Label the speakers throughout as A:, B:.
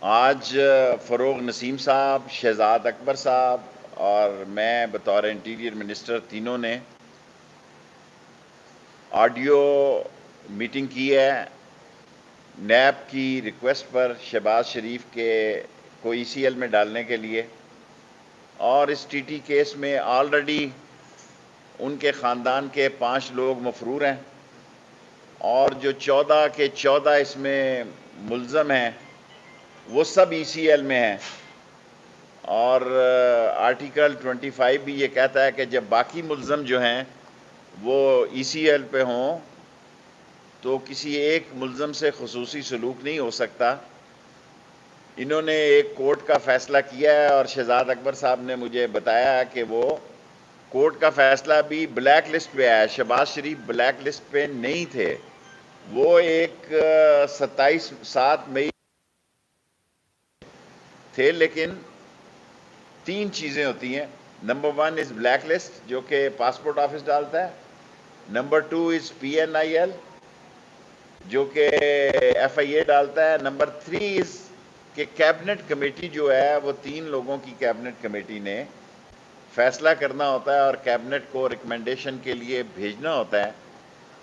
A: آج فروغ نسیم صاحب، شہزاد اکبر صاحب اور میں بطور انٹیریئر منسٹر تینوں نے آڈیو میٹنگ کی ہے نیب کی ریکویسٹ پر شہباز شریف کو ای سی ایل میں ڈالنے کے لیے، اور اس ٹی ٹی کیس میں آلریڈی ان کے خاندان کے 5 لوگ مفرور ہیں اور جو 14 کے 14 اس میں ملزم ہیں وہ سب ای سی ایل میں ہیں، اور آرٹیکل 25 بھی یہ کہتا ہے کہ جب باقی ملزم جو ہیں وہ ای سی ایل پہ ہوں تو کسی ایک ملزم سے خصوصی سلوک نہیں ہو سکتا۔ انہوں نے ایک کورٹ کا فیصلہ کیا ہے اور شہزاد اکبر صاحب نے مجھے بتایا کہ وہ کورٹ کا فیصلہ بھی بلیک لسٹ پہ آیا۔ شہباز شریف بلیک لسٹ پہ نہیں تھے، وہ ایک 27 مئی تھے، لیکن 3 چیزیں ہوتی ہیں۔ نمبر 1 از بلیک لسٹ جو کہ پاسپورٹ آفس ڈالتا ہے، number 2 is P N I L جو کہ ایف آئی اے ڈالتا ہے، نمبر 3 از کہ کیبنٹ کمیٹی جو ہے وہ 3 لوگوں کی کیبنٹ کمیٹی نے فیصلہ کرنا ہوتا ہے اور کیبنٹ کو ریکمنڈیشن کے لیے بھیجنا ہوتا ہے۔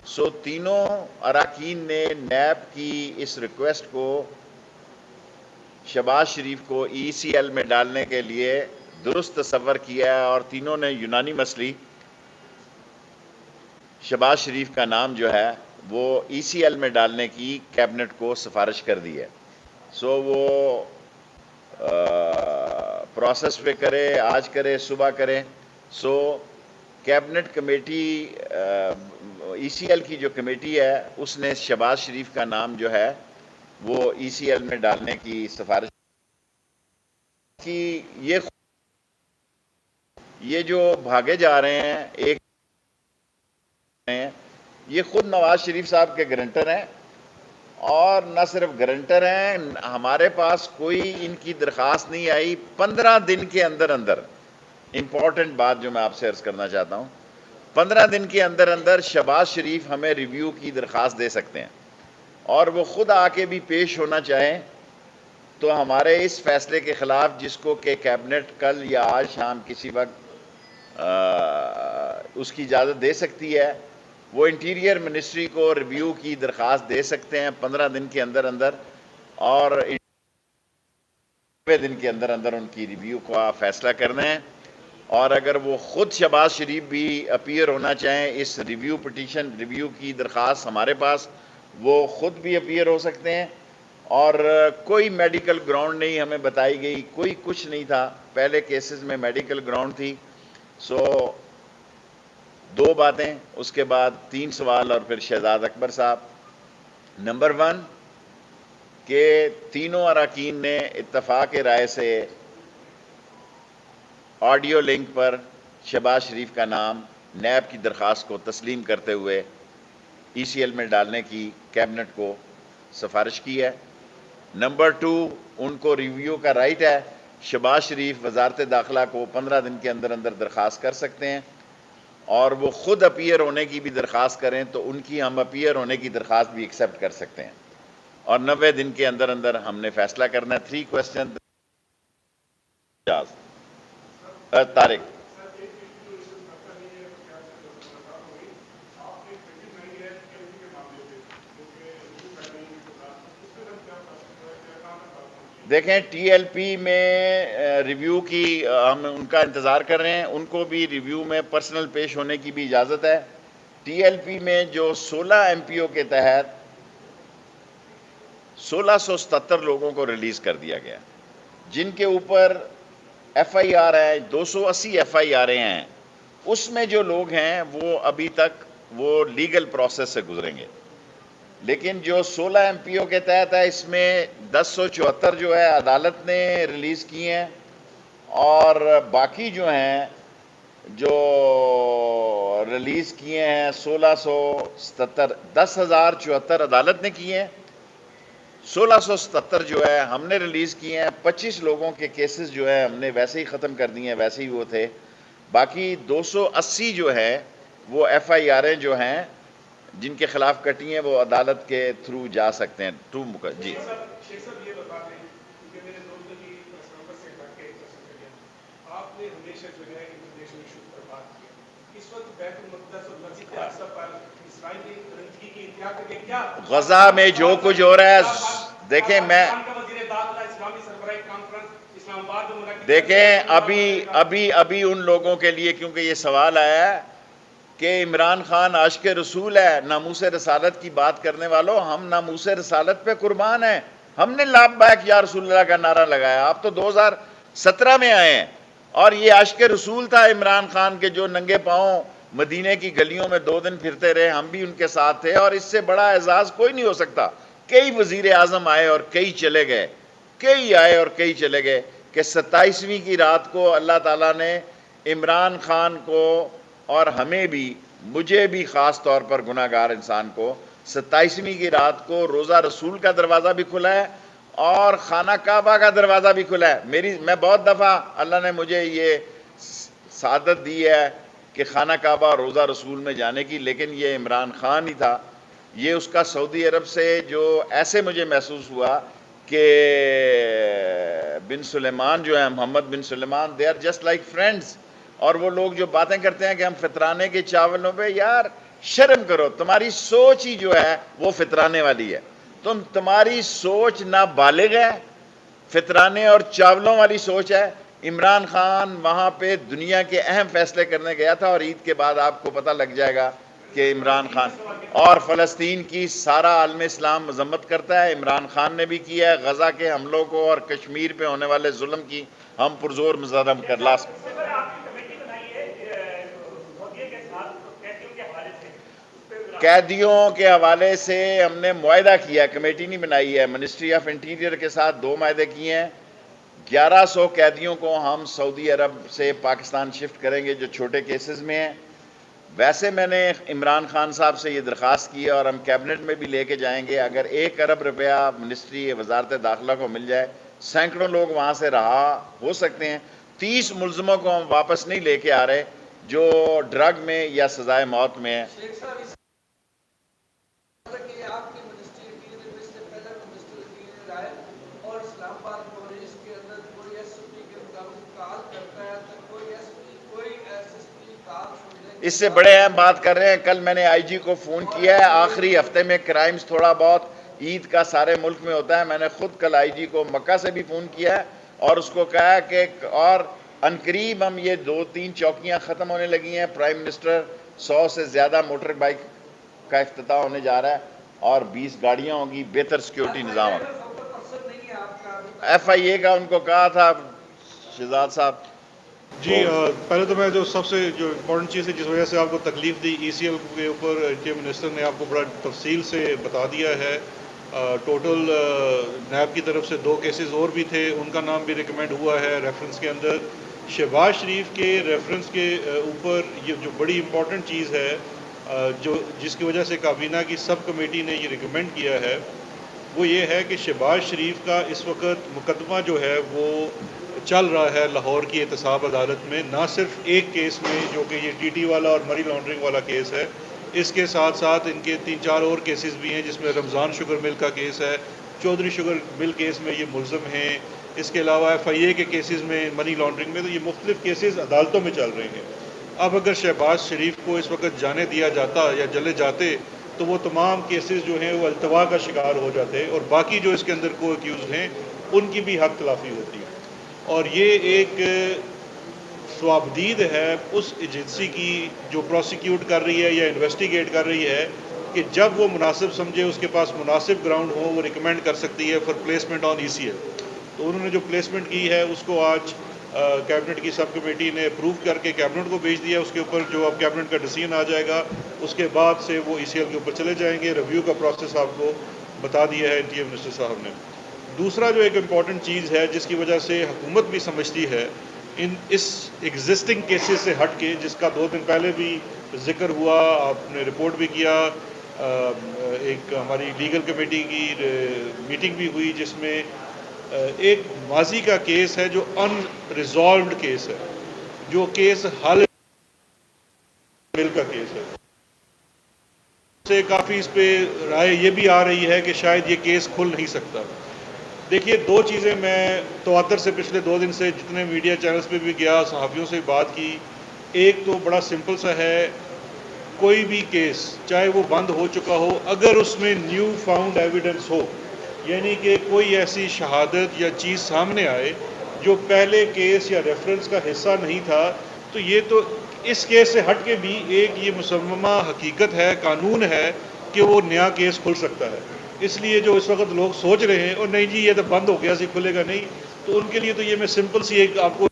A: سو تینوں اراکین نے نیب کی اس ریکویسٹ کو شہباز شریف کو ای سی ایل میں ڈالنے کے لیے درست تصور کیا ہے، اور تینوں نے یونانیمسلی شہباز شریف کا نام جو ہے وہ ای سی ایل میں ڈالنے کی کیبنٹ کو سفارش کر دی ہے۔ سو وہ پروسیس پہ کرے، آج کرے، صبح کرے۔ سو کیبنٹ کمیٹی ای سی ایل کی جو کمیٹی ہے اس نے شہباز شریف کا نام جو ہے وہ ای سی ایل میں ڈالنے کی سفارش کی۔ یہ جو بھاگے جا رہے ہیں ایک یہ خود نواز شریف صاحب کے گارنٹر ہیں، اور نہ صرف گارنٹر ہیں، ہمارے پاس کوئی ان کی درخواست نہیں آئی 15 دن کے اندر اندر۔ امپورٹنٹ بات جو میں آپ سے عرض کرنا چاہتا ہوں، 15 دن کے اندر اندر شہباز شریف ہمیں ریویو کی درخواست دے سکتے ہیں، اور وہ خود آ کے بھی پیش ہونا چاہیں تو ہمارے اس فیصلے کے خلاف، جس کو کہ کیبنٹ کل یا آج شام کسی وقت اس کی اجازت دے سکتی ہے، وہ انٹیریئر منسٹری کو ریویو کی درخواست دے سکتے ہیں 15 دن کے اندر اندر، اور 90 دن کے اندر اندر ان کی ریویو کا فیصلہ کرنا ہے۔ اور اگر وہ خود شہباز شریف بھی اپیئر ہونا چاہیں اس ریویو کی درخواست ہمارے پاس، وہ خود بھی اپیئر ہو سکتے ہیں، اور کوئی میڈیکل گراؤنڈ نہیں ہمیں بتائی گئی، کوئی کچھ نہیں تھا۔ پہلے کیسز میں میڈیکل گراؤنڈ تھی۔ سو 2 باتیں، اس کے بعد 3 سوال اور پھر شہزاد اکبر صاحب۔ نمبر 1 کہ تینوں اراکین نے اتفاق رائے سے آڈیو لنک پر شہباز شریف کا نام نیب کی درخواست کو تسلیم کرتے ہوئے ای سی ایل میں ڈالنے کی کیبنٹ کو سفارش کی ہے۔ نمبر 2 ان کو ریویو کا رائٹ ہے، شہباز شریف وزارت داخلہ کو 15 دن کے اندر اندر درخواست کر سکتے ہیں، اور وہ خود اپیئر ہونے کی بھی درخواست کریں تو ان کی ہم اپیئر ہونے کی درخواست بھی ایکسیپٹ کر سکتے ہیں، اور 90 دن کے اندر اندر ہم نے فیصلہ کرنا ہے۔ 3 کوسچن طارق۔ دیکھیں ٹی ایل پی میں ریویو کی ہم ان کا انتظار کر رہے ہیں، ان کو بھی ریویو میں پرسنل پیش ہونے کی بھی اجازت ہے۔ ٹی ایل پی میں جو 16 ایم پی او کے تحت 1677 لوگوں کو ریلیز کر دیا گیا، جن کے اوپر ایف آئی آر ہے، 280 ایف آئی آر ہیں، اس میں جو لوگ ہیں وہ ابھی تک وہ لیگل پروسیس سے گزریں گے، لیکن جو 16 ایم پی او کے تحت ہے اس میں 1074 جو ہے عدالت نے ریلیز کی ہیں، اور باقی جو ہیں جو ریلیز کیے ہیں 1677، 10,074 عدالت نے کیے ہیں، 1677 جو ہے ہم نے ریلیز کیے ہیں۔ 25 لوگوں کے کیسز جو ہیں ہم نے ویسے ہی ختم کر دیے ہیں، ویسے ہی وہ تھے۔ باقی 280 جو ہے وہ ایف آئی آریں جو ہیں جن کے خلاف کٹی ہیں وہ عدالت کے تھرو جا سکتے ہیں۔ جی
B: آپ نے ہمیشہ جو ہے انٹرنیشنل ایشوز پر بات کی، اس وقت بیت المقدس اور مسجد اقصی پر اسرائیل نے درندگی کی انتہا کر کے کیا
A: غزہ میں جو کچھ ہو رہا ہے، دیکھیں میں
B: پاکستان کا وزیر داخلہ اسلامی سربراہی کانفرنس اسلام آباد میں منعقد
A: دیکھیں ابھی ان لوگوں کے لیے کیونکہ یہ سوال آیا ہے کہ عمران خان عاشق رسول ہے، ناموس رسالت کی بات کرنے والوں، ہم ناموس رسالت پہ قربان ہیں، ہم نے لبیک یا رسول اللہ کا نعرہ لگایا، آپ تو 2017 میں آئے ہیں، اور یہ عاشق رسول تھا عمران خان کے جو ننگے پاؤں مدینے کی گلیوں میں 2 دن پھرتے رہے، ہم بھی ان کے ساتھ تھے، اور اس سے بڑا اعزاز کوئی نہیں ہو سکتا۔ کئی وزیر اعظم آئے اور کئی چلے گئے، کئی آئے اور کئی چلے گئے، کہ 27ویں کی رات کو اللہ تعالیٰ نے عمران خان کو اور ہمیں بھی، مجھے بھی خاص طور پر گناہ گار انسان کو، 27ویں کی رات کو روزہ رسول کا دروازہ بھی کھلا ہے اور خانہ کعبہ کا دروازہ بھی کھلا ہے۔ میں بہت دفعہ اللہ نے مجھے یہ سعادت دی ہے کہ خانہ کعبہ اور روزہ رسول میں جانے کی، لیکن یہ عمران خان ہی تھا، یہ اس کا سعودی عرب سے جو ایسے مجھے محسوس ہوا کہ بن سلیمان جو ہے، محمد بن سلیمان، they are just like friends، اور وہ لوگ جو باتیں کرتے ہیں کہ ہم فطرانے کے چاولوں پہ، یار شرم کرو، تمہاری سوچ ہی جو ہے وہ فطرانے والی ہے، تمہاری سوچ نابالغ ہے، فطرانے اور چاولوں والی سوچ ہے۔ عمران خان وہاں پہ دنیا کے اہم فیصلے کرنے گیا تھا، اور عید کے بعد آپ کو پتہ لگ جائے گا کہ عمران خان اور فلسطین کی سارا عالم اسلام مذمت کرتا ہے، عمران خان نے بھی کیا ہے، غزہ کے حملوں کو اور کشمیر پہ ہونے والے ظلم کی ہم پرزور مذمت کر لا سکتے ہیں۔ قیدیوں کے حوالے سے ہم نے معاہدہ کیا ہے، کمیٹی نہیں بنائی ہے، منسٹری آف انٹیریئر کے ساتھ 2 معاہدے کیے ہیں۔ 1100 قیدیوں کو ہم سعودی عرب سے پاکستان شفٹ کریں گے جو چھوٹے کیسز میں ہیں۔ ویسے میں نے عمران خان صاحب سے یہ درخواست کی ہے اور ہم کیبنٹ میں بھی لے کے جائیں گے، اگر 1 ارب روپیہ منسٹری وزارت داخلہ کو مل جائے، سینکڑوں لوگ وہاں سے رہا ہو سکتے ہیں، 30 ملزموں کو ہم واپس نہیں لے کے آ رہے جو ڈرگ میں یا سزائے موت میں ہیں۔ اس سے بڑے اہم بات کر رہے ہیں، کل میں نے آئی جی کو فون کیا ہے، آخری ہفتے میں کرائمز تھوڑا بہت عید کا سارے ملک میں ہوتا ہے، میں نے خود کل آئی جی کو مکہ سے بھی فون کیا ہے اور اس کو کہا ہے کہ اور عنقریب ہم یہ 2-3 چوکیاں ختم ہونے لگی ہیں، پرائم منسٹر 100 سے زیادہ موٹر بائک کا افتتاح ہونے جا رہا ہے اور 20 گاڑیاں ہوں گی، بہتر سیکیورٹی نظام ہوگا۔ ایف آئی اے کا ان کو کہا تھا شہزاد صاحب۔
C: جی پہلے تو میں جو سب سے جو امپورٹنٹ چیز ہے جس وجہ سے آپ کو تکلیف دی ای سی ایل کے اوپر کے منسٹر نے آپ کو بڑا تفصیل سے بتا دیا ہے۔ ٹوٹل نیب کی طرف سے 2 کیسز اور بھی تھے، ان کا نام بھی ریکمینڈ ہوا ہے ریفرنس کے اندر۔ شہباز شریف کے ریفرنس کے اوپر یہ جو بڑی امپورٹنٹ چیز ہے جو جس کی وجہ سے کابینہ کی سب کمیٹی نے یہ ریکمینڈ کیا ہے وہ یہ ہے کہ شہباز شریف کا اس وقت مقدمہ جو ہے وہ چل رہا ہے لاہور کی احتساب عدالت میں، نہ صرف ایک کیس میں جو کہ یہ ٹی ٹی والا اور منی لانڈرنگ والا کیس ہے، اس کے ساتھ ساتھ ان کے 3-4 اور کیسز بھی ہیں جس میں رمضان شوگر مل کا کیس ہے، چودھری شوگر مل کیس میں یہ ملزم ہیں، اس کے علاوہ ایف آئی اے کے کیسز میں منی لانڈرنگ میں، تو یہ مختلف کیسز عدالتوں میں چل رہے ہیں۔ اب اگر شہباز شریف کو اس وقت جانے دیا جاتا یا جلے جاتے تو وہ تمام کیسز جو ہیں وہ التوا کا شکار ہو جاتے اور باقی جو اس کے اندر کو ایکیوز ہیں ان کی بھی حق تلافی ہوتی ہے، اور یہ ایک سوابدید ہے اس ایجنسی کی جو پروسیکیوٹ کر رہی ہے یا انویسٹیگیٹ کر رہی ہے کہ جب وہ مناسب سمجھے، اس کے پاس مناسب گراؤنڈ ہو، وہ ریکمینڈ کر سکتی ہے for placement on E C L. تو انہوں نے جو پلیسمنٹ کی ہے اس کو آج کیبنٹ کی سب کمیٹی نے اپروو کر کے کیبنٹ کو بھیج دیا، اس کے اوپر جو اب کیبنٹ کا ڈیسیژن آ جائے گا اس کے بعد سے وہ ای سی ایل کے اوپر چلے جائیں گے۔ ریویو کا پروسیس آپ کو بتا دیا ہے انٹیریئر منسٹر صاحب نے۔ دوسرا جو ایک امپورٹنٹ چیز ہے جس کی وجہ سے حکومت بھی سمجھتی ہے اس ایگزسٹنگ کیسز سے ہٹ کے، جس کا 2 دن پہلے بھی ذکر ہوا، آپ نے رپورٹ بھی کیا، ایک ہماری لیگل کمیٹی کی میٹنگ بھی ہوئی جس میں ایک ماضی کا کیس ہے جو ان ریزالوڈ کیس ہے، جو کیس حل مل کا کیس ہے، سے کافی اس پہ رائے یہ بھی آ رہی ہے کہ شاید یہ کیس کھل نہیں سکتا۔ دیکھیے دو چیزیں میں تواتر سے پچھلے 2 دن سے جتنے میڈیا چینلز پہ بھی گیا، صحافیوں سے بات کی، ایک تو بڑا سمپل سا ہے، کوئی بھی کیس چاہے وہ بند ہو چکا ہو، اگر اس میں نیو فاؤنڈ ایویڈنس ہو، یعنی کہ کوئی ایسی شہادت یا چیز سامنے آئے جو پہلے کیس یا ریفرنس کا حصہ نہیں تھا، تو یہ تو اس کیس سے ہٹ کے بھی ایک یہ مسلمہ حقیقت ہے، قانون ہے کہ وہ نیا کیس کھل سکتا ہے۔ اس لیے جو اس وقت لوگ سوچ رہے ہیں اور نہیں جی یہ تو بند ہو گیا سی کھلے گا نہیں، تو ان کے لیے تو یہ میں سمپل سی ایک آپ کو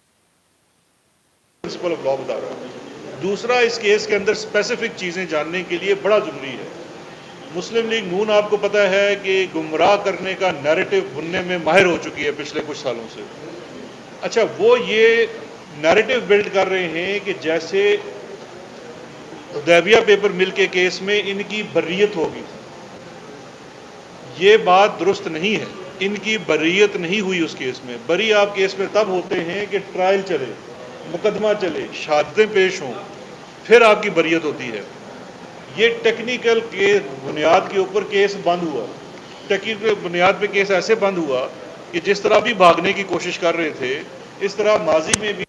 C: پرنسپل آف لا بتا رہا ہوں۔ دوسرا، اس کیس کے اندر اسپیسیفک چیزیں جاننے کے لیے بڑا ضروری ہے۔ مسلم لیگ نون آپ کو پتہ ہے کہ گمراہ کرنے کا نیریٹو بننے میں ماہر ہو چکی ہے پچھلے کچھ سالوں سے۔ اچھا، وہ یہ نیریٹو بلڈ کر رہے ہیں کہ جیسے حدیبیہ پیپر مل کے کیس میں ان کی بریت ہوگی، یہ بات درست نہیں ہے، ان کی بریت نہیں ہوئی اس کیس میں۔ بری آپ کیس میں تب ہوتے ہیں کہ ٹرائل چلے، مقدمہ چلے، شہادتیں پیش ہوں، پھر آپ کی بریت ہوتی ہے۔ یہ ٹیکنیکل کے بنیاد کے اوپر کیس بند ہوا، ٹیکنیکل بنیاد پہ کیس ایسے بند ہوا کہ جس طرح بھی بھاگنے کی کوشش کر رہے تھے، اس طرح ماضی میں بھی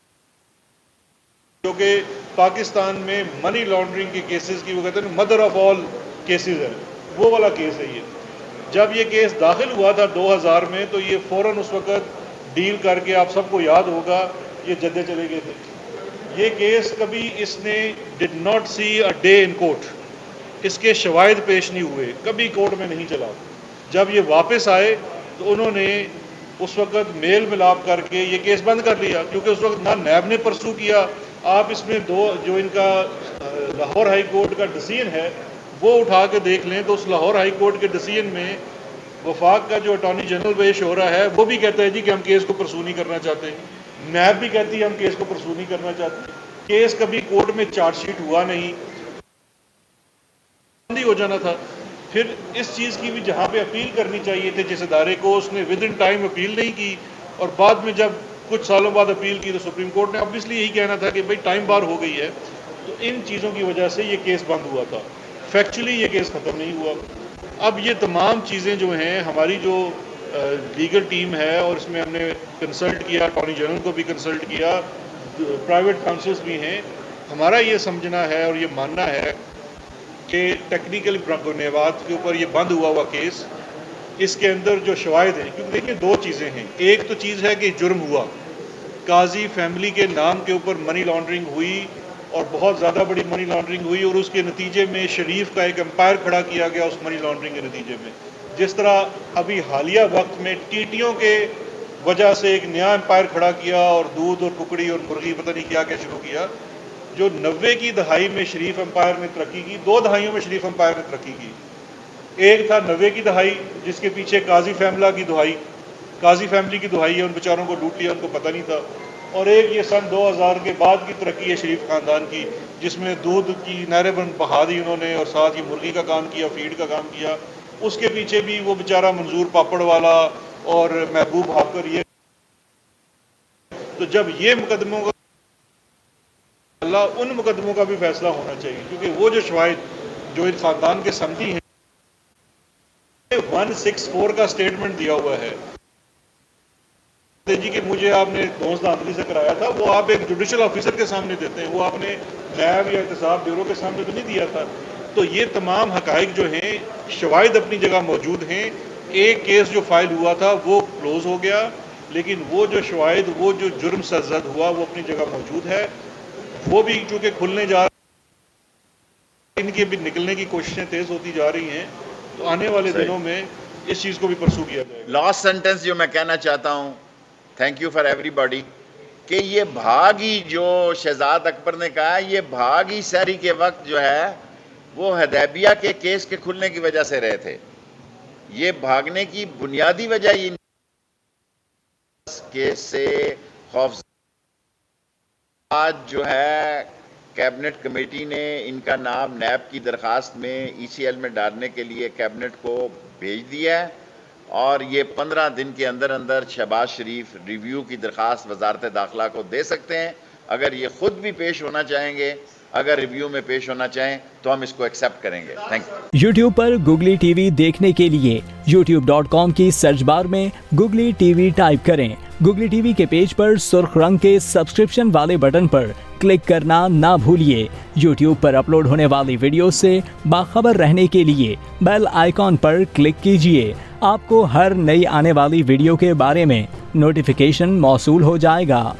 C: جو کہ پاکستان میں منی لانڈرنگ کے کیسز کی وہ کہتے ہیں مدر آف آل کیسز ہے، وہ والا کیس ہے یہ۔ جب یہ کیس داخل ہوا تھا 2000 میں تو یہ فوراً اس وقت ڈیل کر کے، آپ سب کو یاد ہوگا، یہ جدے چلے گئے تھے۔ یہ کیس کبھی اس نے did not see a day in court, اس کے شواہد پیش نہیں ہوئے، کبھی کورٹ میں نہیں چلا۔ جب یہ واپس آئے تو انہوں نے اس وقت میل ملاپ کر کے یہ کیس بند کر لیا، کیونکہ اس وقت نہ نیب نے پرسو کیا۔ آپ اس میں جو ان کا لاہور ہائی کورٹ کا ڈیسیژن ہے وہ اٹھا کے دیکھ لیں تو اس لاہور ہائی کورٹ کے ڈیسیژن میں وفاق کا جو اٹارنی جنرل پیش ہو رہا ہے وہ بھی کہتا ہے جی کہ ہم کیس کو پرسو نہیں کرنا چاہتے، نیب بھی کہتی ہے ہم کیس کو پرسو نہیں کرنا چاہتے۔ کیس کبھی کورٹ میں چارج شیٹ ہوا نہیں، بند ہی ہو جانا تھا۔ پھر اس چیز کی بھی جہاں پہ اپیل کرنی چاہیے تھے جس ادارے کو، اس نے ود ان ٹائم اپیل نہیں کی، اور بعد میں جب کچھ سالوں بعد اپیل کی تو سپریم کورٹ نے obviously یہی کہنا تھا کہ بھئی ٹائم بار ہو گئی ہے۔ تو ان چیزوں کی وجہ سے یہ کیس بند ہوا تھا، فیکچولی یہ کیس ختم نہیں ہوا۔ اب یہ تمام چیزیں جو ہیں، ہماری جو لیگل ٹیم ہے، اور اس میں ہم نے کنسلٹ کیا، اٹارنی جنرل کو بھی کنسلٹ کیا، پرائیویٹ کاؤنسلز بھی ہیں، ہمارا یہ سمجھنا ہے اور یہ ماننا ہے کہ ٹیکنیکل بنیاد کے اوپر یہ بند ہوا کیس، اس کے اندر جو شواہد ہیں، کیونکہ دیکھیں دو چیزیں ہیں، ایک تو چیز ہے کہ جرم ہوا، قاضی فیملی کے نام کے اوپر منی لانڈرنگ ہوئی، اور بہت زیادہ بڑی منی لانڈرنگ ہوئی، اور اس کے نتیجے میں شریف کا ایک امپائر کھڑا کیا گیا اس منی لانڈرنگ کے نتیجے میں۔ جس طرح ابھی حالیہ وقت میں ٹیٹیوں کے وجہ سے ایک نیا امپائر کھڑا کیا، اور دودھ اور ککڑی اور مرغی پتہ نہیں کیا کیا شروع کیا۔ جو 90 کی دہائی میں شریف امپائر نے ترقی کی، 2 دہائیوں میں شریف امپائر نے ترقی کی۔ ایک تھا 90 کی دہائی جس کے پیچھے قاضی فیملی کی دہائی، قاضی فیملی کی دہائی ہے، ان بیچاروں کو لوٹ لیا، ان کو پتہ نہیں تھا۔ اور ایک یہ سن 2000 کے بعد کی ترقی ہے شریف خاندان کی، جس میں دودھ کی نہریں بہا دی انہوں نے، اور ساتھ ہی مرغی کا کام کیا، فیڈ کا کام کیا۔ اس کے پیچھے بھی وہ بیچارہ منظور پاپڑ والا اور محبوب ہاکر، یہ تو جب یہ مقدموں کا اللہ، ان مقدموں کا بھی فیصلہ ہونا چاہیے، کیونکہ وہ جو شواہد جو اس خاندان کے سمدھی ہیں، 164 کا سٹیٹمنٹ دیا ہوا ہے جی کہ مجھے آپ نے دوست دھاندلی سے کرایا تھا، وہ آپ ایک جوڈیشل آفیسر کے سامنے دیتے ہیں، وہ آپ نے نیب یا احتساب بیورو کے سامنے تو نہیں دیا تھا۔ تو یہ تمام حقائق جو ہیں، شواہد اپنی جگہ موجود ہیں۔ ایک کیس جو فائل ہوا تھا وہ کلوز ہو گیا، لیکن وہ جو شواہد، وہ جو جرم سرزد ہوا، وہ اپنی جگہ موجود ہے۔ وہ بھی چونکہ کھلنے جا رہے ہیں، ان کی بھی نکلنے کی کوششیں تیز ہوتی جا رہی ہیں، تو آنے والے دنوں میں اس چیز کو بھی پرسو کیا جائے گا۔
A: لاسٹ سینٹنس جو میں کہنا چاہتا ہوں، thank you for every body, کہ یہ بھاگی جو شہزاد اکبر نے کہا، یہ بھاگی سحری کے وقت جو ہے وہ حدیبیہ کے کیس کے کھلنے کی وجہ سے رہے تھے۔ یہ بھاگنے کی بنیادی وجہ یہ کیس سے خوف، آج جو ہے کیبنٹ کمیٹی نے ان کا نام نیب کی درخواست میں ECL میں ڈالنے کے لیے کیبنٹ کو بھیج دیا ہے، اور یہ 15 دن کے اندر اندر شہباز شریف ریویو کی درخواست وزارت داخلہ کو دے سکتے ہیں۔ اگر یہ خود بھی پیش ہونا چاہیں گے اگر ریویو میں پیش ہونا چاہیں تو ہم اس کو ایکسیپٹ کریں گے. Thank you.
D: YouTube per googly T V دیکھنے کے لیے youtube.com کی سرچ بار میں گوگلی ٹی وی ٹائپ کریں. گوگلی ٹی وی کے پیج پر سرخ رنگ کے سبسکرپشن والے بٹن پر کلک کرنا نہ بھولیے. یوٹیوب پر اپلوڈ ہونے والی ویڈیو سے باخبر رہنے کے لیے بیل آئیکن پر کلک کیجیے. آپ کو ہر نئی آنے والی ویڈیو کے بارے میں نوٹیفیکیشن موصول ہو جائے گا.